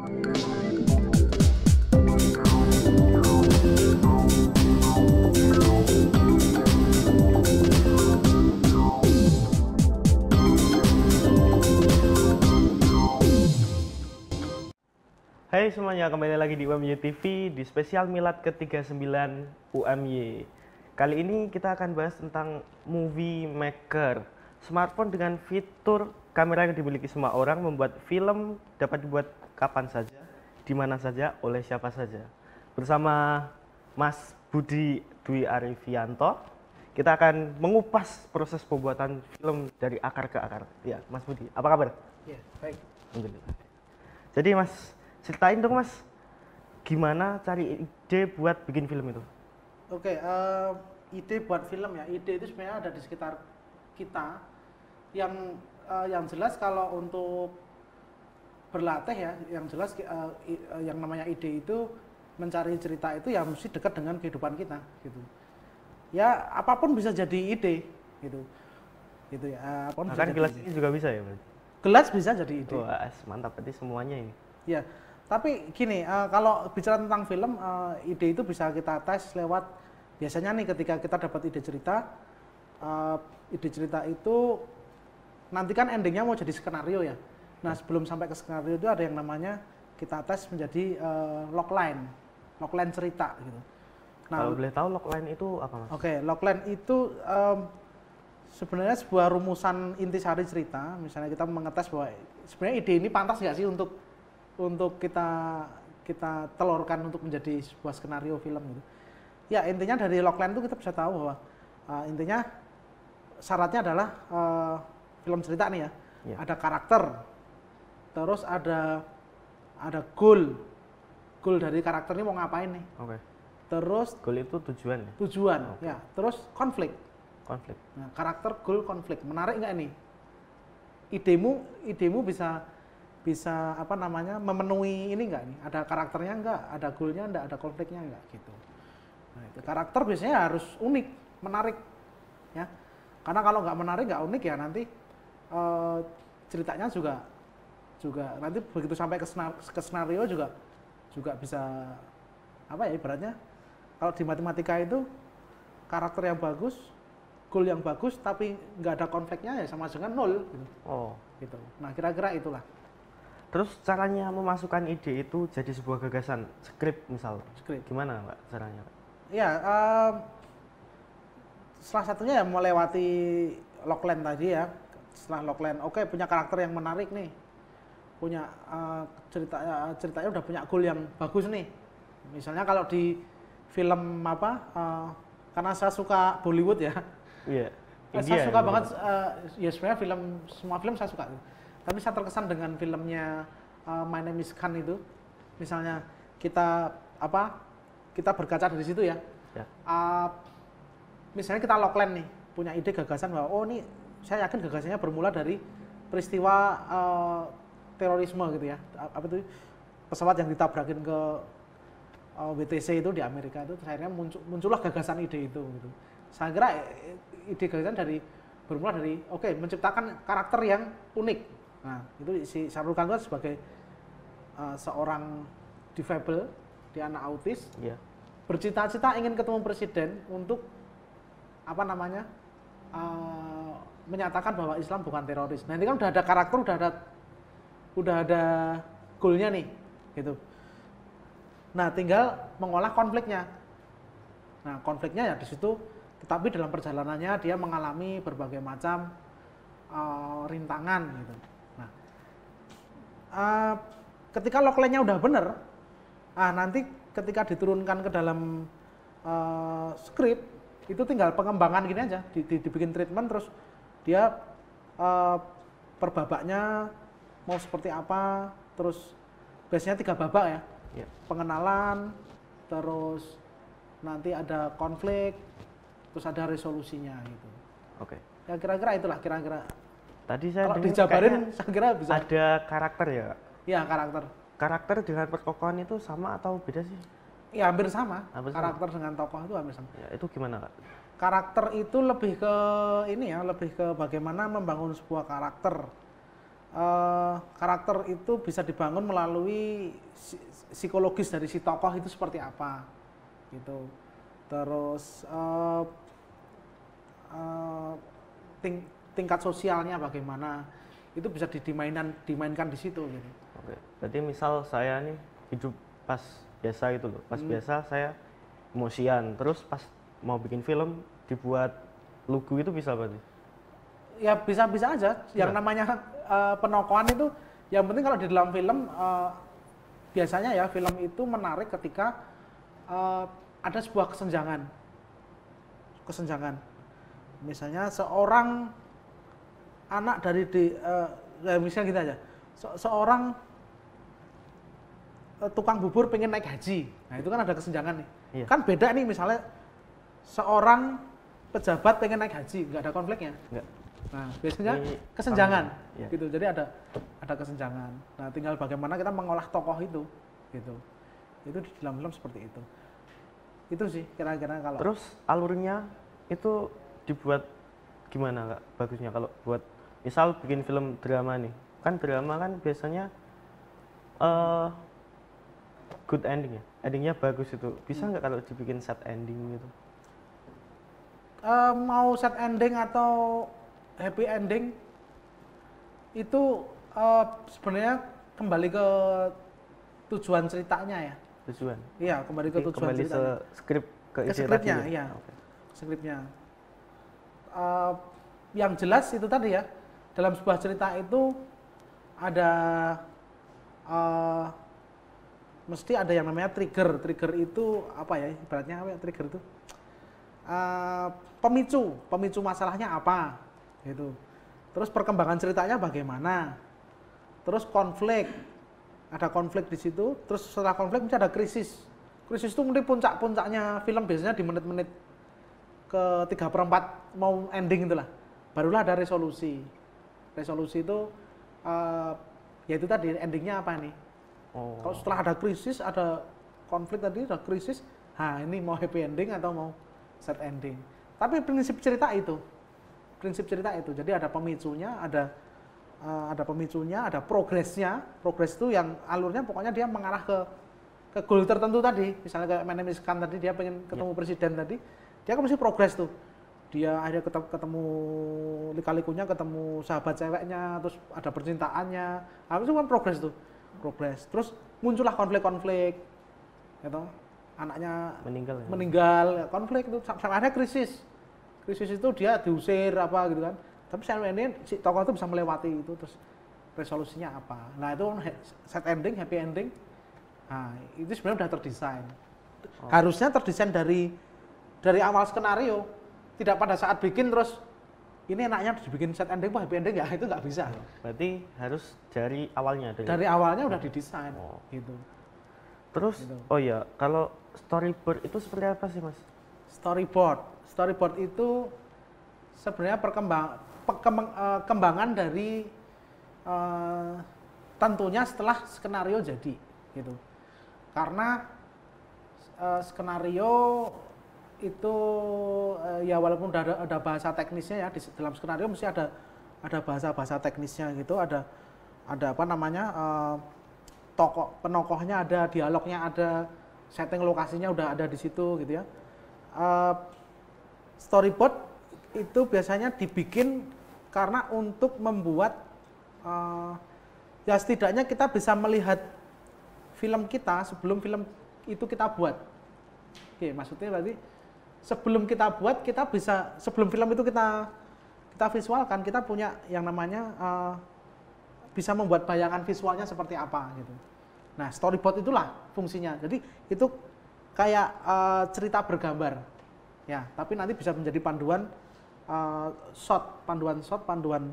Hai semuanya, kembali lagi di UMY TV di spesial Milad ke-39 UMY. Kali ini kita akan bahas tentang Movie Maker. Smartphone dengan fitur kamera yang dimiliki semua orang membuat film dapat dibuat kapan saja, di mana saja, oleh siapa saja. Bersama Mas Budi Dwi Arifianto, kita akan mengupas proses pembuatan film dari akar ke akar. Ya, Mas Budi, apa kabar? Ya, baik. Alhamdulillah. Jadi Mas, ceritain dong Mas, gimana cari ide buat bikin film itu? Oke, ide buat film ya, ide itu sebenarnya ada di sekitar kita. Yang jelas kalau untuk berlatih ya, yang jelas yang namanya ide itu mencari cerita itu ya mesti dekat dengan kehidupan kita gitu. Ya apapun bisa jadi ide gitu, gitu ya. Bahkan gelas ini juga bisa ya berarti? Gelas bisa jadi ide. Wah, mantap, berarti semuanya ini. Ya, tapi gini, kalau bicara tentang film, ide itu bisa kita tes lewat biasanya nih ketika kita dapat ide cerita itu nanti kan endingnya mau jadi skenario ya. Nah sebelum sampai ke skenario itu ada yang namanya kita tes menjadi logline cerita gitu. Nah, kalau boleh tahu logline itu apa Mas? Oke, logline itu sebenarnya sebuah rumusan intisari cerita. Misalnya kita mengetes bahwa sebenarnya ide ini pantas nggak sih untuk kita telurkan untuk menjadi sebuah skenario film gitu. Ya intinya dari logline itu kita bisa tahu bahwa intinya syaratnya adalah film cerita nih ya, ada karakter, terus ada goal dari karakter ini mau ngapain nih. Oke. Terus goal itu tujuan ya? Tujuan, ya. Terus konflik. Nah, karakter, goal, konflik. Menarik nggak ini? Idemu bisa apa namanya memenuhi ini enggak nih, ada karakternya enggak, ada goalnya enggak, ada konfliknya enggak gitu. Nah, itu karakter biasanya harus unik, menarik ya, karena kalau nggak menarik, nggak unik ya nanti ceritanya juga nanti begitu sampai ke skenario juga bisa apa ya ibaratnya, kalau di matematika itu karakter yang bagus, goal yang bagus tapi nggak ada konfliknya ya sama dengan nol gitu. Oh gitu. Nah kira-kira itulah. Terus caranya memasukkan ide itu jadi sebuah gagasan, skrip misal. Skrip. Gimana Pak caranya? Ya, salah satunya ya melewati logline tadi ya. Setelah logline, oke punya karakter yang menarik nih. Punya ceritanya udah punya goal yang bagus nih. Misalnya kalau di film karena saya suka Bollywood ya. Iya. Saya suka banget ya sebenarnya semua film saya suka. Tapi saya terkesan dengan filmnya My Name is Khan itu. Misalnya kita berkaca dari situ ya. Misalnya kita logline nih, punya ide gagasan bahwa oh ini saya yakin gagasannya bermula dari peristiwa terorisme gitu ya. Apa itu pesawat yang ditabrakin ke WTC itu di Amerika itu akhirnya muncullah gagasan ide itu gitu. Saya kira ide gagasan bermula dari menciptakan karakter yang unik. Nah, itu si Shahrukh Khan itu sebagai seorang difabel, dia anak autis, bercita-cita ingin ketemu presiden untuk menyatakan bahwa Islam bukan teroris. Nah ini kan udah ada karakter, udah ada goalnya nih, gitu. Nah tinggal mengolah konfliknya. Nah konfliknya ya di situ, tetapi dalam perjalanannya dia mengalami berbagai macam rintangan, gitu. Nah ketika logline-nya udah bener, nanti ketika diturunkan ke dalam skrip itu tinggal pengembangan gini aja, dibikin treatment terus dia per babaknya mau seperti apa, terus biasanya 3 babak ya, pengenalan, terus nanti ada konflik, terus ada resolusinya gitu. Oke. Ya kira-kira itulah kira-kira. Tadi saya kalau dijabarin saya kira bisa. Ada karakter ya? Iya karakter. Karakter dengan pertokohan itu sama atau beda sih? Ya hampir sama. Karakter dengan tokoh itu hampir sama. Ya, itu gimana Kak? Karakter itu lebih ke bagaimana membangun sebuah karakter. karakter itu bisa dibangun melalui psikologis dari si tokoh itu seperti apa gitu. Terus tingkat sosialnya bagaimana, itu bisa dimainkan di situ gitu. Oke. Berarti misal saya nih hidup pas biasa gitu loh. Pas biasa saya emosian, terus pas mau bikin film dibuat lugu itu bisa berarti? Ya bisa aja. Yang namanya penokohan itu, yang penting kalau di dalam film biasanya ya film itu menarik ketika ada sebuah kesenjangan. Misalnya seorang anak dari misalnya gitu aja, seorang tukang bubur pengen naik haji, nah itu kan ada kesenjangan nih. Iya. Kan beda nih misalnya seorang pejabat pengen naik haji, nggak ada konfliknya. Enggak. Nah biasanya kesenjangan, iya. gitu. Jadi ada kesenjangan. Nah tinggal bagaimana kita mengolah tokoh itu, gitu. Itu di dalam film seperti itu. Itu sih kira-kira kalau. Terus alurnya itu dibuat gimana Kak bagusnya kalau buat misal bikin film drama nih, kan drama kan biasanya good ending ya, endingnya bagus itu, bisa nggak kalau dibikin sad ending gitu? Mau sad ending atau happy ending itu sebenarnya kembali ke tujuan ceritanya ya. Tujuan? Iya, kembali ke tujuan kembali ceritanya. skrip ke isi Skripnya, tadi ya? iya. Skripnya. Yang jelas itu tadi ya, dalam sebuah cerita itu ada mesti ada yang namanya trigger. Trigger itu apa ya? Ibaratnya apa ya trigger itu? Pemicu masalahnya apa? Gitu. Terus perkembangan ceritanya bagaimana? Terus konflik. Ada konflik di situ, terus setelah konflik mesti ada krisis. Krisis itu mungkin puncak-puncaknya film biasanya di menit-menit ke 3/4 mau ending itulah. Barulah ada resolusi. Resolusi itu ya itu tadi endingnya apa nih? Oh. Kalau setelah ada krisis, ada konflik tadi, ada krisis, ini mau happy ending atau mau sad ending. Tapi prinsip cerita itu. Jadi ada pemicunya, ada progresnya. Progres itu yang alurnya pokoknya dia mengarah ke goal tertentu tadi. Misalnya kayak My Name is Khan tadi, dia pengen ketemu presiden tadi, dia kan mesti progres tuh. Dia akhirnya ketemu lika-likunya, ketemu sahabat ceweknya, terus ada percintaannya. Habis itu kan progres tuh. Terus muncullah konflik-konflik. Gitu. Anaknya meninggal, konflik itu sampai akhirnya krisis. Krisis itu dia diusir apa gitu kan. Tapi sampai ini si tokoh itu bisa melewati itu, terus resolusinya apa. Nah itu sad ending, happy ending. Nah itu sebenarnya udah terdesain. Harusnya terdesain dari awal skenario. Tidak pada saat bikin terus ini enaknya dibikin sad ending, happy ending ya, itu nggak bisa. Berarti harus dari awalnya. Dari awalnya udah didesain gitu. Terus gitu. Oh ya, kalau storyboard itu seperti apa sih Mas? Storyboard itu sebenarnya perkembangan dari tentunya setelah skenario jadi gitu. Karena skenario itu ya walaupun ada bahasa teknisnya ya, di dalam skenario mesti ada bahasa teknisnya gitu, ada apa namanya penokohnya ada, dialognya ada, setting lokasinya udah ada di situ gitu ya. Storyboard itu biasanya dibikin karena untuk membuat ya setidaknya kita bisa melihat film kita sebelum film itu kita buat. Oke, maksudnya berarti sebelum kita buat kita bisa, sebelum film itu kita visualkan, kita punya yang namanya bisa membuat bayangan visualnya seperti apa gitu. Nah, storyboard itulah fungsinya. Jadi itu kayak cerita bergambar. Ya, tapi nanti bisa menjadi panduan panduan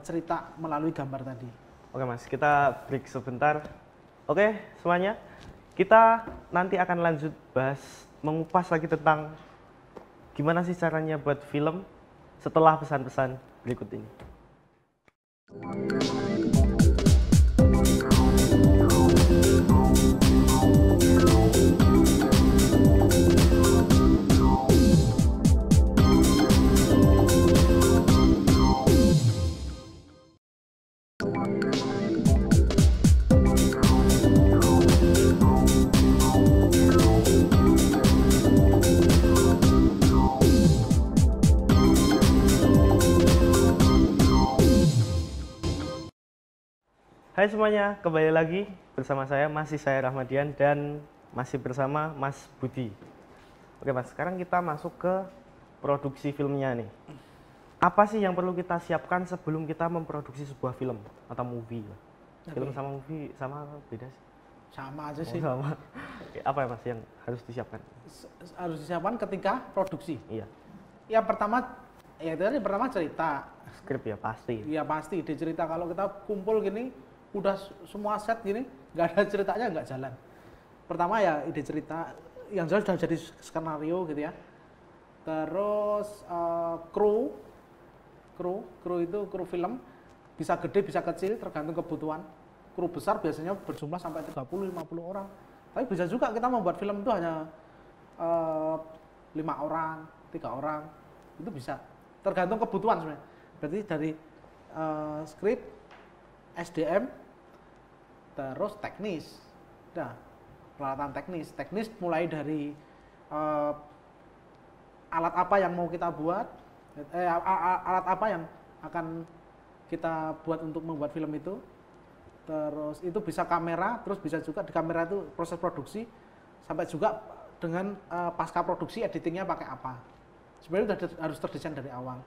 cerita melalui gambar tadi. Oke Mas, kita break sebentar. Oke semuanya, kita nanti akan lanjut bahas, mengupas lagi tentang gimana sih caranya buat film setelah pesan-pesan berikut ini. Hai semuanya, kembali lagi bersama saya Rahmadian dan masih bersama Mas Budi. Oke Mas, sekarang kita masuk ke produksi filmnya nih. Apa sih yang perlu kita siapkan sebelum kita memproduksi sebuah film atau movie? Film sama movie sama beda sih? Sama aja sih. Sama. Oke, apa ya Mas yang harus disiapkan? Harus disiapkan ketika produksi. Iya. Yang pertama cerita. Skrip ya pasti. Iya pasti ide cerita. Kalau kita kumpul gini udah semua set gini nggak ada ceritanya nggak jalan. Pertama ya ide cerita yang jelas sudah jadi skenario gitu ya. Terus kru itu kru film bisa gede bisa kecil tergantung kebutuhan. Kru besar biasanya berjumlah sampai 30-50 orang. Tapi bisa juga kita membuat film itu hanya 5 orang, 3 orang. Itu bisa. Tergantung kebutuhan sebenarnya. Berarti dari skrip, SDM, terus teknis. Nah, peralatan teknis. Teknis mulai dari alat apa yang mau kita buat, alat apa yang akan kita buat untuk membuat film itu. Terus itu bisa kamera, terus bisa juga di kamera itu proses produksi, sampai juga dengan pasca produksi editingnya pakai apa. Sebenarnya harus terdesain dari awal.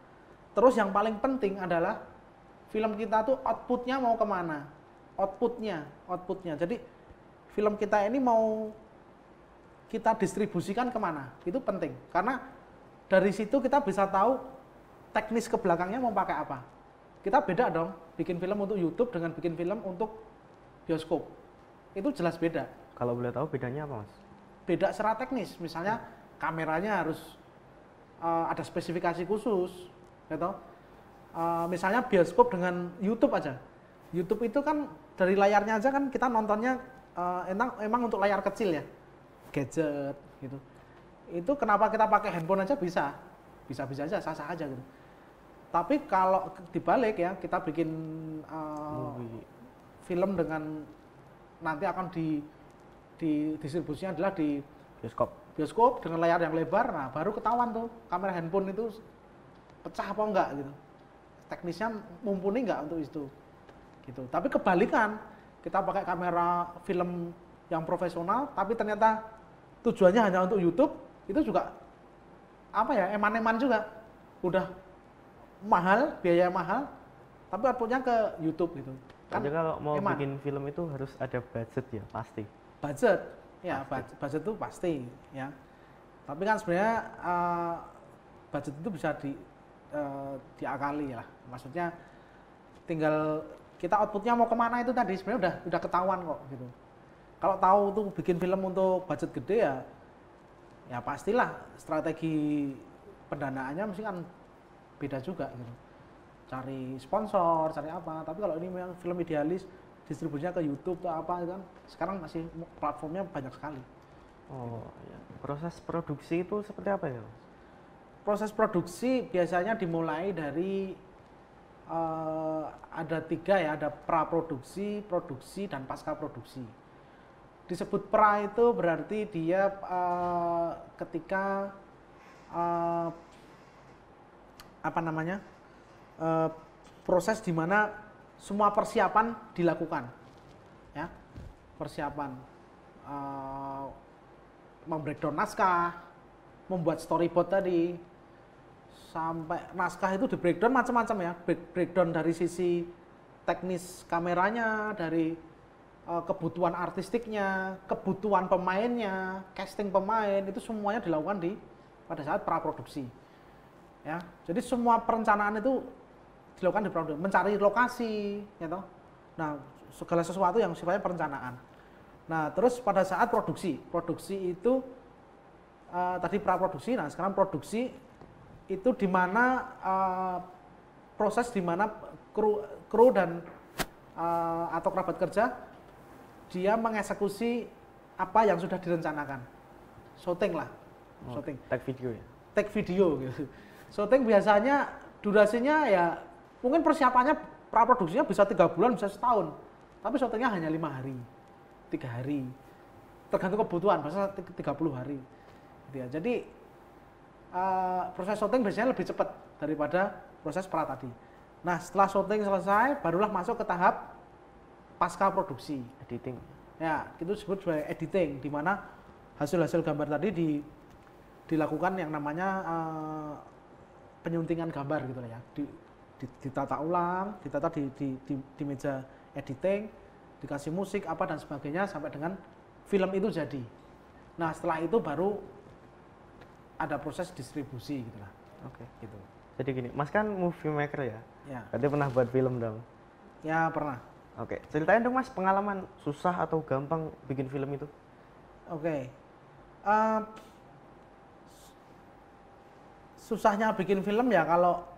Terus yang paling penting adalah film kita tuh outputnya mau kemana? Outputnya. Jadi film kita ini mau kita distribusikan kemana? Itu penting. Karena dari situ kita bisa tahu teknis ke belakangnya mau pakai apa. Kita beda dong, bikin film untuk YouTube dengan bikin film untuk bioskop. Itu jelas beda. Kalau boleh tahu bedanya apa Mas? Beda secara teknis, misalnya kameranya harus ada spesifikasi khusus, gitu. Misalnya bioskop dengan YouTube aja. YouTube itu kan dari layarnya aja kan kita nontonnya emang untuk layar kecil ya, gadget gitu. Itu kenapa kita pakai handphone aja bisa aja, sah-sah aja gitu. Tapi kalau dibalik ya, kita bikin film dengan nanti akan distribusinya adalah di bioskop dengan layar yang lebar, nah baru ketahuan tuh kamera handphone itu pecah apa enggak gitu. Teknisnya mumpuni enggak untuk itu. Gitu. Tapi kebalikan, kita pakai kamera film yang profesional tapi ternyata tujuannya hanya untuk YouTube, itu juga apa ya, eman-eman juga. Udah mahal, biaya mahal, tapi outputnya ke YouTube gitu. Kan kalau mau bikin film itu harus ada budget ya, pasti. Budget, ya budget itu pasti ya. Tapi kan sebenarnya budget itu bisa diakali lah. Maksudnya tinggal kita outputnya mau kemana itu tadi sebenarnya udah ketahuan kok gitu. Kalau tahu tuh bikin film untuk budget gede ya pastilah strategi pendanaannya mesti kan beda juga gitu. Cari sponsor, cari apa. Tapi kalau ini memang film idealis, distribusinya ke YouTube atau apa kan, sekarang masih platformnya banyak sekali. Oh, ya. Proses produksi itu seperti apa ya? Proses produksi biasanya dimulai dari ada 3 ya, ada praproduksi, produksi, dan pasca produksi. Disebut pra itu berarti dia ketika proses di mana semua persiapan dilakukan, ya, persiapan membreakdown naskah, membuat storyboard tadi, sampai naskah itu di breakdown macam-macam ya, breakdown dari sisi teknis kameranya, dari kebutuhan artistiknya, kebutuhan pemainnya, casting pemain, itu semuanya dilakukan pada saat praproduksi. Ya, jadi semua perencanaan itu dilakukan di praproduksi, mencari lokasi, gitu. Nah, segala sesuatu yang sifatnya perencanaan. Nah, terus pada saat produksi itu tadi praproduksi, nah sekarang produksi itu di mana proses di mana kru dan atau kerabat kerja dia mengeksekusi apa yang sudah direncanakan, syuting lah, syuting. Take video ya? Take video gitu. Syuting biasanya durasinya ya mungkin persiapannya praproduksinya bisa 3 bulan, bisa setahun, tapi syutingnya hanya 5 hari, 3 hari, tergantung kebutuhan, biasanya 30 hari. Gitu ya. Jadi proses syuting biasanya lebih cepat daripada proses pra tadi. Nah, setelah syuting selesai, barulah masuk ke tahap pasca produksi. Editing. Ya, itu disebut sebagai editing, di mana hasil-hasil gambar tadi dilakukan yang namanya penyuntingan gambar gitu ya. Ditata ulang, ditata di meja editing, dikasih musik apa dan sebagainya sampai dengan film itu jadi. Nah, setelah itu baru ada proses distribusi gitu lah. Oke. Gitu. Jadi gini, Mas kan movie maker ya? Ya. Berarti pernah buat film dong? Ya, pernah. Oke, ceritain dong Mas pengalaman susah atau gampang bikin film itu. Oke. Susahnya bikin film ya kalau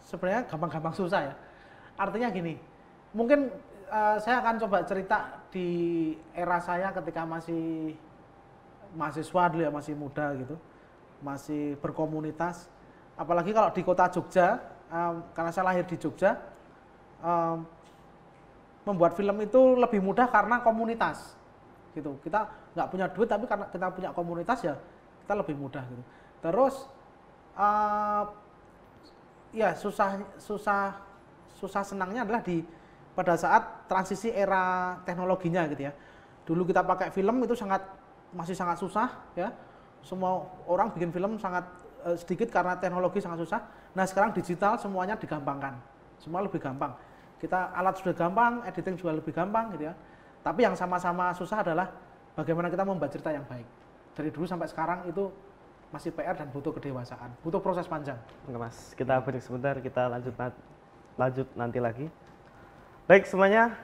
sebenarnya gampang-gampang susah ya. Artinya gini, mungkin saya akan coba cerita di era saya ketika masih mahasiswa dulu ya, masih muda gitu, masih berkomunitas. Apalagi kalau di kota Jogja, karena saya lahir di Jogja, membuat film itu lebih mudah karena komunitas gitu. Kita nggak punya duit tapi karena kita punya komunitas ya kita lebih mudah gitu. Terus ya susah senangnya adalah pada saat transisi era teknologinya gitu ya. Dulu kita pakai film itu masih sangat susah ya. Semua orang bikin film sangat sedikit karena teknologi sangat susah. Nah, sekarang digital semuanya digampangkan. Semua lebih gampang. Alat sudah gampang, editing juga lebih gampang gitu ya. Tapi yang sama-sama susah adalah bagaimana kita membuat cerita yang baik. Dari dulu sampai sekarang itu masih PR dan butuh kedewasaan, butuh proses panjang. Oke Mas, kita break sebentar, kita lanjut nanti lagi. Baik semuanya,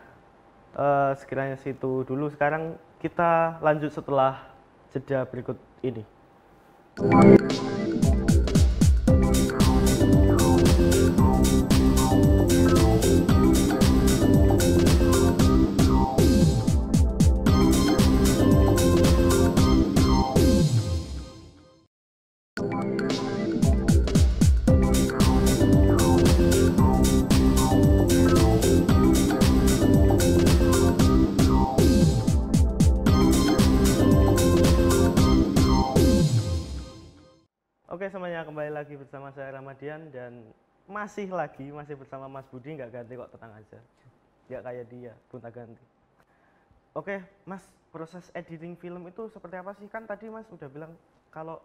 sekiranya situ dulu. Sekarang kita lanjut setelah jeda berikut ini. Oke semuanya, kembali lagi bersama saya Ramadian dan masih bersama Mas Budi, nggak ganti kok, tenang aja, nggak kayak dia gonta ganti. Oke Mas, proses editing film itu seperti apa sih? Kan tadi Mas udah bilang kalau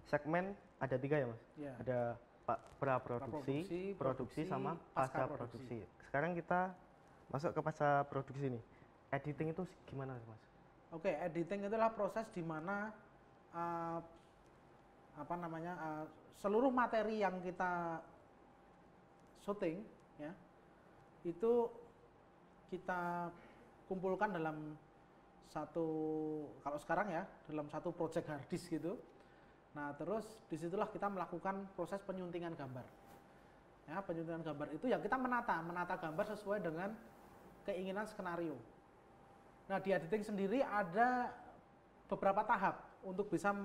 segmen ada 3 ya Mas? Ya. Ada pra-produksi, produksi sama pasca produksi. Sekarang kita masuk ke pasca produksi nih. Editing itu gimana Mas? Oke, editing itulah proses di mana seluruh materi yang kita syuting ya itu kita kumpulkan dalam kalau sekarang ya dalam satu project hard disk gitu. Nah, terus disitulah kita melakukan proses penyuntingan gambar. Ya, penyuntingan gambar itu ya kita menata gambar sesuai dengan keinginan skenario. Nah, di editing sendiri ada beberapa tahap untuk bisa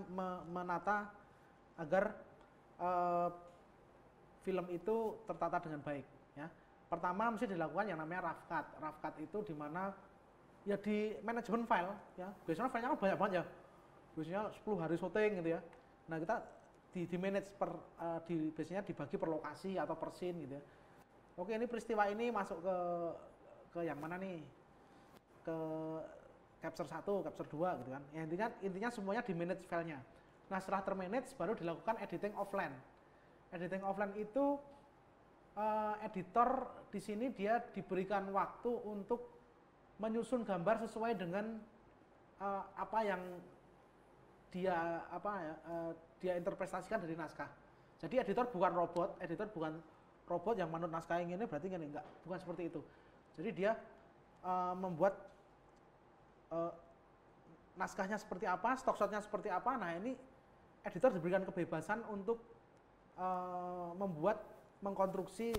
menata agar film itu tertata dengan baik. Ya. Pertama mesti dilakukan yang namanya rough cut. Rough cut itu di mana ya di manajemen file. Ya. Biasanya filenya kan banyak banget ya. Biasanya 10 hari syuting gitu ya. Nah, kita di manage biasanya dibagi per lokasi atau per scene gitu ya. Oke, ini peristiwa ini masuk ke yang mana nih? Ke capture 1, capture 2 gitu kan. Ya, intinya semuanya di manage filenya. Nah, setelah termanage baru dilakukan editing offline. Editing offline itu editor di sini dia diberikan waktu untuk menyusun gambar sesuai dengan apa yang dia interpretasikan dari naskah. Jadi editor bukan robot yang manut naskah yang ini berarti ini enggak, bukan seperti itu. Jadi dia membuat naskahnya seperti apa, stock shotnya seperti apa. Nah, ini editor diberikan kebebasan untuk mengkonstruksi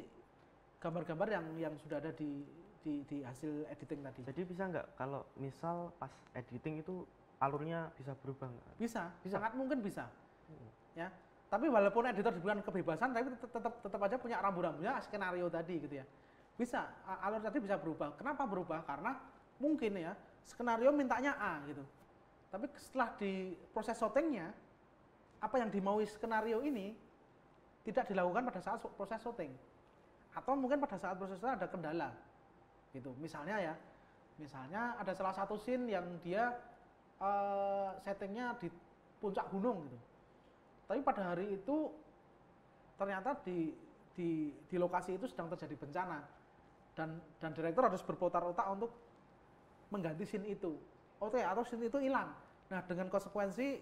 gambar-gambar yang sudah ada di hasil editing tadi. Jadi bisa nggak kalau misal pas editing itu alurnya bisa berubah nggak? Bisa, sangat mungkin bisa. Ya, tapi walaupun editor diberikan kebebasan, tapi tetap aja punya rambu-rambunya skenario tadi gitu ya. Bisa, alur tadi bisa berubah. Kenapa berubah? Karena mungkin ya skenario mintanya A gitu. Tapi setelah di proses syutingnya, apa yang dimaui skenario ini tidak dilakukan pada saat proses syuting. Atau mungkin pada saat proses syuting ada kendala. gitu. Misalnya ada salah satu scene yang dia settingnya di puncak gunung gitu. Tapi pada hari itu ternyata di lokasi itu sedang terjadi bencana dan direktur harus berputar otak untuk mengganti scene itu. Atau scene itu hilang. Nah, dengan konsekuensi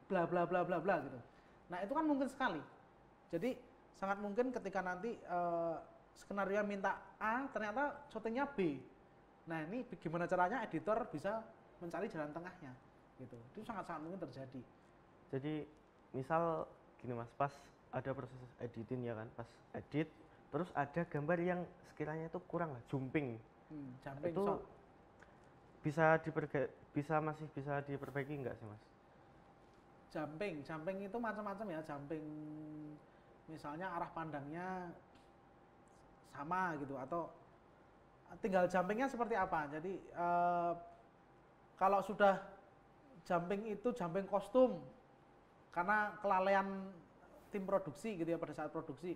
bla bla bla bla bla gitu. Nah, itu kan mungkin sekali. Jadi sangat mungkin ketika nanti skenario minta A ternyata syutingnya B. Nah, ini gimana caranya editor bisa mencari jalan tengahnya gitu. Itu sangat-sangat mungkin terjadi. Jadi misal gini Mas, pas ada proses editing ya kan, pas edit terus ada gambar yang sekiranya itu kurang lah, jumping. Jumping itu shot. masih bisa diperbaiki enggak sih Mas? Jumping itu macam-macam ya. Jumping misalnya arah pandangnya sama gitu, atau tinggal jumpingnya seperti apa. Jadi kalau sudah jumping itu jumping kostum karena kelalaian tim produksi gitu ya, pada saat produksi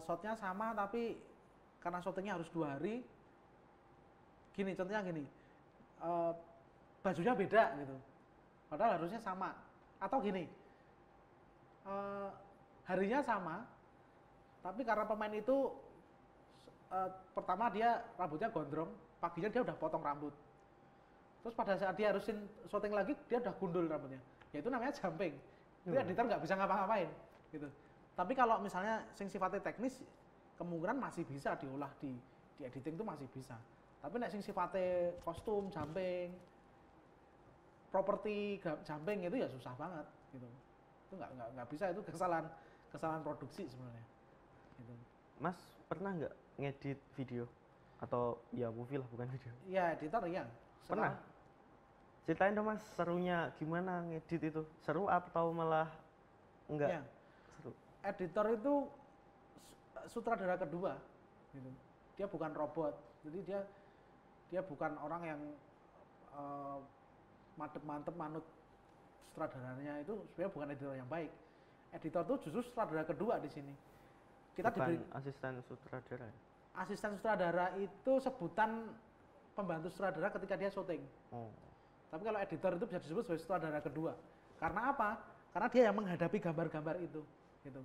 shotnya sama tapi karena syutingnya harus 2 hari, contohnya gini, bajunya beda gitu padahal harusnya sama, atau gini, harinya sama tapi karena pemain itu pertama dia rambutnya gondrong, paginya dia udah potong rambut, terus pada saat dia harus syuting lagi dia udah gundul rambutnya, ya itu namanya jumping. Itu editor nggak bisa ngapa-ngapain gitu. Tapi kalau misalnya sing sifatnya teknis, kemungkinan masih bisa diolah di editing itu masih bisa. Tapi nek sing sifatnya kostum, jumping, properti jumping itu ya susah banget gitu. Itu nggak bisa, itu kesalahan produksi sebenarnya. Gitu. Mas pernah nggak ngedit video atau ya movie lah, bukan video? Iya, editor ya. Pernah. Ceritain dong Mas, serunya gimana ngedit itu? Seru atau malah enggak? Ya. Seru. Editor itu sutradara kedua gitu. Dia bukan robot. Jadi dia bukan orang yang mantep manut sutradaranya, itu sebenarnya bukan editor yang baik. Editor itu justru sutradara kedua di sini. Kita bukan asisten sutradara. Asisten sutradara itu sebutan pembantu sutradara ketika dia syuting. Tapi kalau editor itu bisa disebut sebagai sutradara kedua. Karena apa? Karena dia yang menghadapi gambar-gambar itu. Gitu.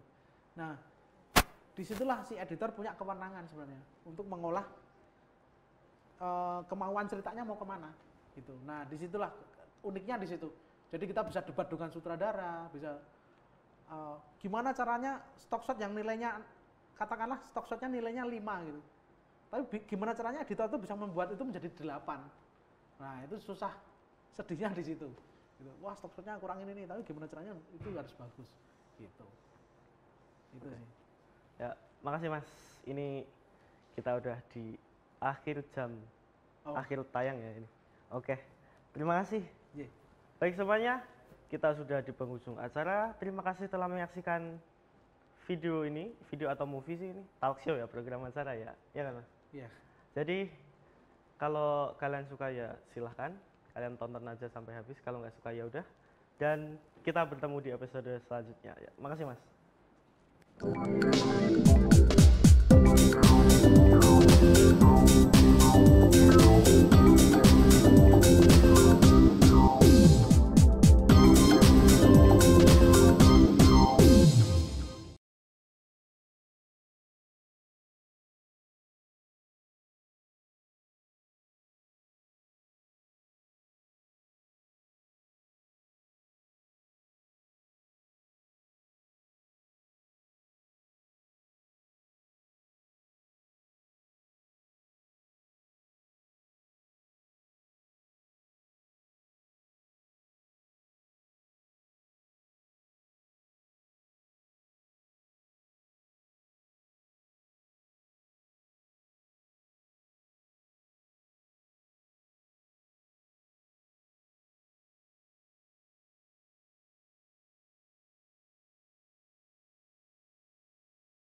Nah, disitulah si editor punya kewenangan sebenarnya untuk mengolah kemauan ceritanya mau kemana. Gitu. Nah, disitulah uniknya di situ. Jadi kita bisa debat dengan sutradara, bisa gimana caranya stock shot yang nilainya, katakanlah stock shotnya nilainya 5 gitu. Tapi gimana caranya editor itu bisa membuat itu menjadi 8. Nah, itu susah. Sedihnya di situ. Gitu. Wah, stock shotnya kurang ini nih, tapi gimana caranya itu harus bagus. Gitu. Itu sih. Ya, makasih Mas. Ini kita udah di akhir jam, akhir tayang ya ini. Oke, terima kasih. Yeah. Baik semuanya, kita sudah di penghujung acara. Terima kasih telah menyaksikan video ini, video atau movie sih ini, talk show ya, program acara ya, ya kan Mas? Iya. Jadi kalau kalian suka ya silahkan, kalian tonton aja sampai habis. Kalau nggak suka ya udah. Dan kita bertemu di episode selanjutnya. Ya, makasih Mas.